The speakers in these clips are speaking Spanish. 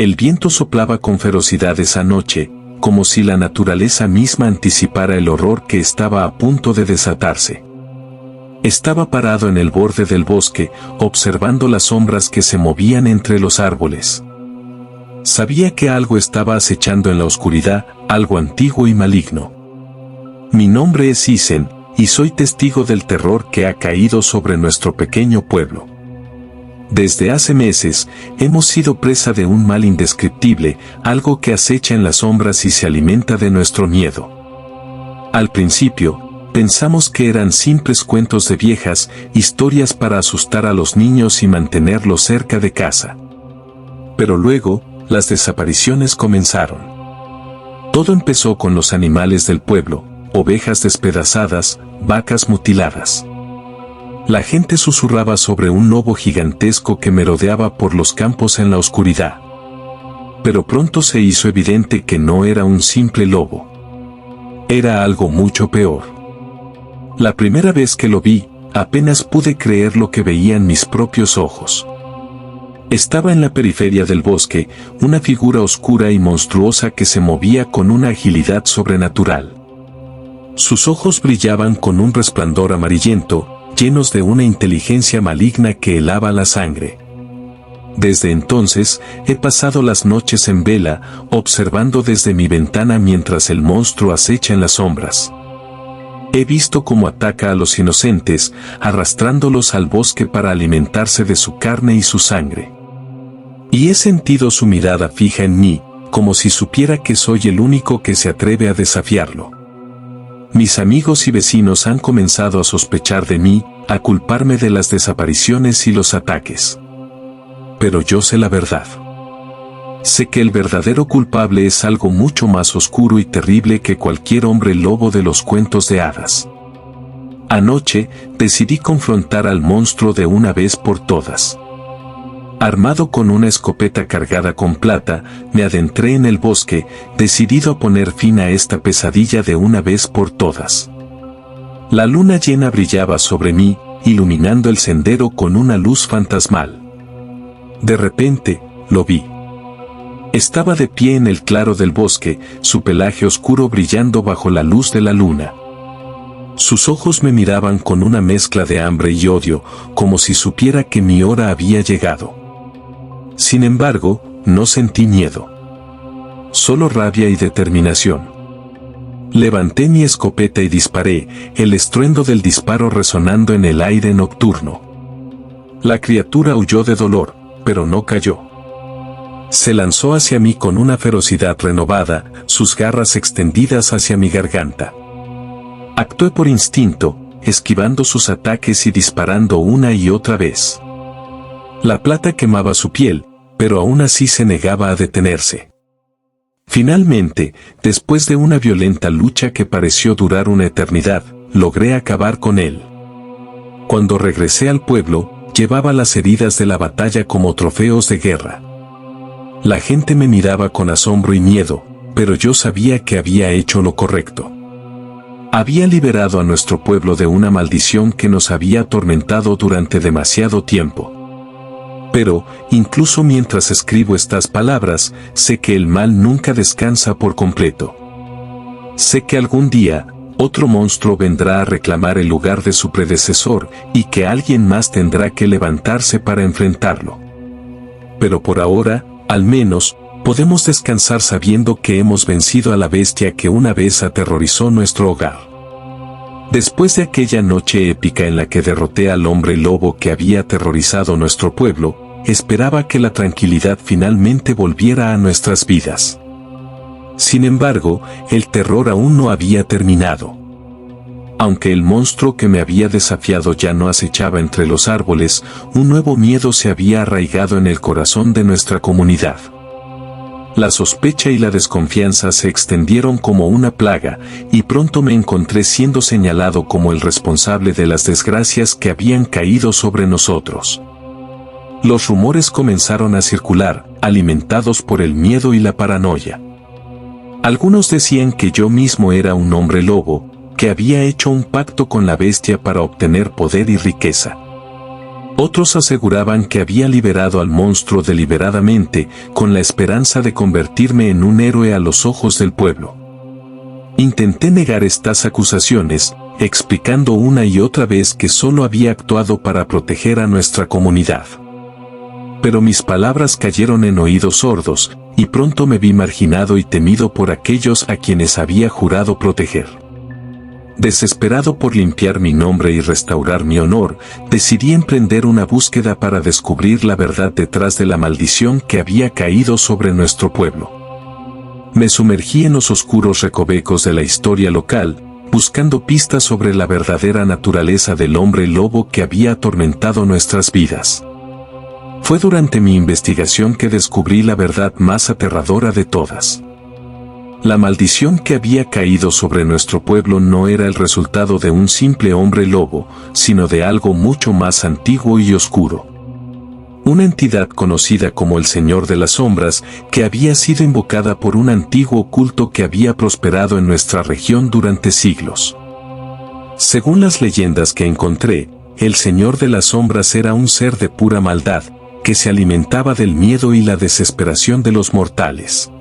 El viento soplaba con ferocidad esa noche, como si la naturaleza misma anticipara el horror que estaba a punto de desatarse. Estaba parado en el borde del bosque, observando las sombras que se movían entre los árboles. Sabía que algo estaba acechando en la oscuridad, algo antiguo y maligno. Mi nombre es Isen, y soy testigo del terror que ha caído sobre nuestro pequeño pueblo. Desde hace meses, hemos sido presa de un mal indescriptible, algo que acecha en las sombras y se alimenta de nuestro miedo. Al principio, pensamos que eran simples cuentos de viejas, historias para asustar a los niños y mantenerlos cerca de casa. Pero luego, las desapariciones comenzaron. Todo empezó con los animales del pueblo, ovejas despedazadas, vacas mutiladas. La gente susurraba sobre un lobo gigantesco que merodeaba por los campos en la oscuridad. Pero pronto se hizo evidente que no era un simple lobo. Era algo mucho peor. La primera vez que lo vi, apenas pude creer lo que veía en mis propios ojos. Estaba en la periferia del bosque, una figura oscura y monstruosa que se movía con una agilidad sobrenatural. Sus ojos brillaban con un resplandor amarillento, llenos de una inteligencia maligna que helaba la sangre. Desde entonces, he pasado las noches en vela, observando desde mi ventana mientras el monstruo acecha en las sombras. He visto cómo ataca a los inocentes, arrastrándolos al bosque para alimentarse de su carne y su sangre. Y he sentido su mirada fija en mí, como si supiera que soy el único que se atreve a desafiarlo. Mis amigos y vecinos han comenzado a sospechar de mí, a culparme de las desapariciones y los ataques. Pero yo sé la verdad. Sé que el verdadero culpable es algo mucho más oscuro y terrible que cualquier hombre lobo de los cuentos de hadas. Anoche, decidí confrontar al monstruo de una vez por todas. Armado con una escopeta cargada con plata, me adentré en el bosque, decidido a poner fin a esta pesadilla de una vez por todas. La luna llena brillaba sobre mí, iluminando el sendero con una luz fantasmal. De repente, lo vi. Estaba de pie en el claro del bosque, su pelaje oscuro brillando bajo la luz de la luna. Sus ojos me miraban con una mezcla de hambre y odio, como si supiera que mi hora había llegado. Sin embargo, no sentí miedo. Solo rabia y determinación. Levanté mi escopeta y disparé, el estruendo del disparo resonando en el aire nocturno. La criatura huyó de dolor, pero no cayó. Se lanzó hacia mí con una ferocidad renovada, sus garras extendidas hacia mi garganta. Actué por instinto, esquivando sus ataques y disparando una y otra vez. La plata quemaba su piel, pero aún así se negaba a detenerse. Finalmente, después de una violenta lucha que pareció durar una eternidad, logré acabar con él. Cuando regresé al pueblo, llevaba las heridas de la batalla como trofeos de guerra. La gente me miraba con asombro y miedo, pero yo sabía que había hecho lo correcto. Había liberado a nuestro pueblo de una maldición que nos había atormentado durante demasiado tiempo. Pero, incluso mientras escribo estas palabras, sé que el mal nunca descansa por completo. Sé que algún día, otro monstruo vendrá a reclamar el lugar de su predecesor, y que alguien más tendrá que levantarse para enfrentarlo. Pero por ahora, al menos, podemos descansar sabiendo que hemos vencido a la bestia que una vez aterrorizó nuestro hogar. Después de aquella noche épica en la que derroté al hombre lobo que había aterrorizado nuestro pueblo, esperaba que la tranquilidad finalmente volviera a nuestras vidas. Sin embargo, el terror aún no había terminado. Aunque el monstruo que me había desafiado ya no acechaba entre los árboles, un nuevo miedo se había arraigado en el corazón de nuestra comunidad. La sospecha y la desconfianza se extendieron como una plaga, y pronto me encontré siendo señalado como el responsable de las desgracias que habían caído sobre nosotros. Los rumores comenzaron a circular, alimentados por el miedo y la paranoia. Algunos decían que yo mismo era un hombre lobo, que había hecho un pacto con la bestia para obtener poder y riqueza. Otros aseguraban que había liberado al monstruo deliberadamente, con la esperanza de convertirme en un héroe a los ojos del pueblo. Intenté negar estas acusaciones, explicando una y otra vez que solo había actuado para proteger a nuestra comunidad. Pero mis palabras cayeron en oídos sordos, y pronto me vi marginado y temido por aquellos a quienes había jurado proteger. Desesperado por limpiar mi nombre y restaurar mi honor, decidí emprender una búsqueda para descubrir la verdad detrás de la maldición que había caído sobre nuestro pueblo. Me sumergí en los oscuros recovecos de la historia local, buscando pistas sobre la verdadera naturaleza del hombre lobo que había atormentado nuestras vidas. Fue durante mi investigación que descubrí la verdad más aterradora de todas. La maldición que había caído sobre nuestro pueblo no era el resultado de un simple hombre lobo, sino de algo mucho más antiguo y oscuro. Una entidad conocida como el Señor de las Sombras, que había sido invocada por un antiguo culto que había prosperado en nuestra región durante siglos. Según las leyendas que encontré, el Señor de las Sombras era un ser de pura maldad, que se alimentaba del miedo y la desesperación de los mortales.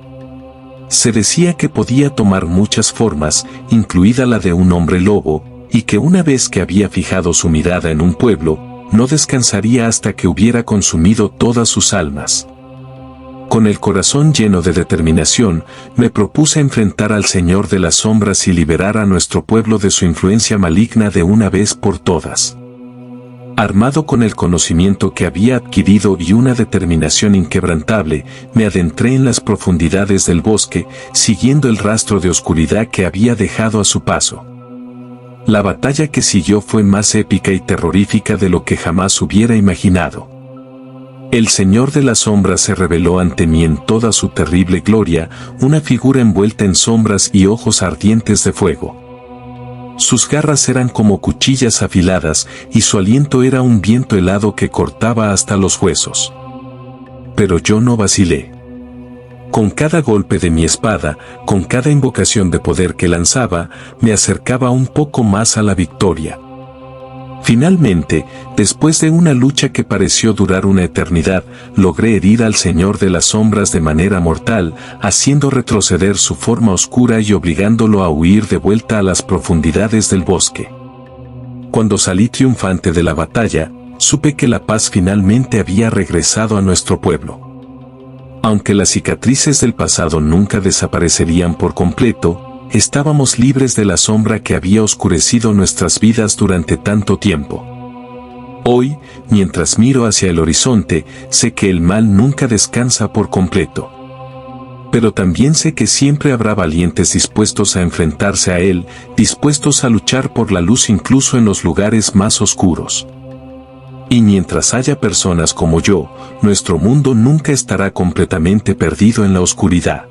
Se decía que podía tomar muchas formas, incluida la de un hombre lobo, y que una vez que había fijado su mirada en un pueblo, no descansaría hasta que hubiera consumido todas sus almas. Con el corazón lleno de determinación, me propuse enfrentar al Señor de las Sombras y liberar a nuestro pueblo de su influencia maligna de una vez por todas. Armado con el conocimiento que había adquirido y una determinación inquebrantable, me adentré en las profundidades del bosque, siguiendo el rastro de oscuridad que había dejado a su paso. La batalla que siguió fue más épica y terrorífica de lo que jamás hubiera imaginado. El Señor de las Sombras se reveló ante mí en toda su terrible gloria, una figura envuelta en sombras y ojos ardientes de fuego. Sus garras eran como cuchillas afiladas y su aliento era un viento helado que cortaba hasta los huesos. Pero yo no vacilé. Con cada golpe de mi espada, con cada invocación de poder que lanzaba, me acercaba un poco más a la victoria. Finalmente, después de una lucha que pareció durar una eternidad, logré herir al Señor de las Sombras de manera mortal, haciendo retroceder su forma oscura y obligándolo a huir de vuelta a las profundidades del bosque. Cuando salí triunfante de la batalla, supe que la paz finalmente había regresado a nuestro pueblo. Aunque las cicatrices del pasado nunca desaparecerían por completo, estábamos libres de la sombra que había oscurecido nuestras vidas durante tanto tiempo. Hoy, mientras miro hacia el horizonte, sé que el mal nunca descansa por completo. Pero también sé que siempre habrá valientes dispuestos a enfrentarse a él, dispuestos a luchar por la luz incluso en los lugares más oscuros. Y mientras haya personas como yo, nuestro mundo nunca estará completamente perdido en la oscuridad.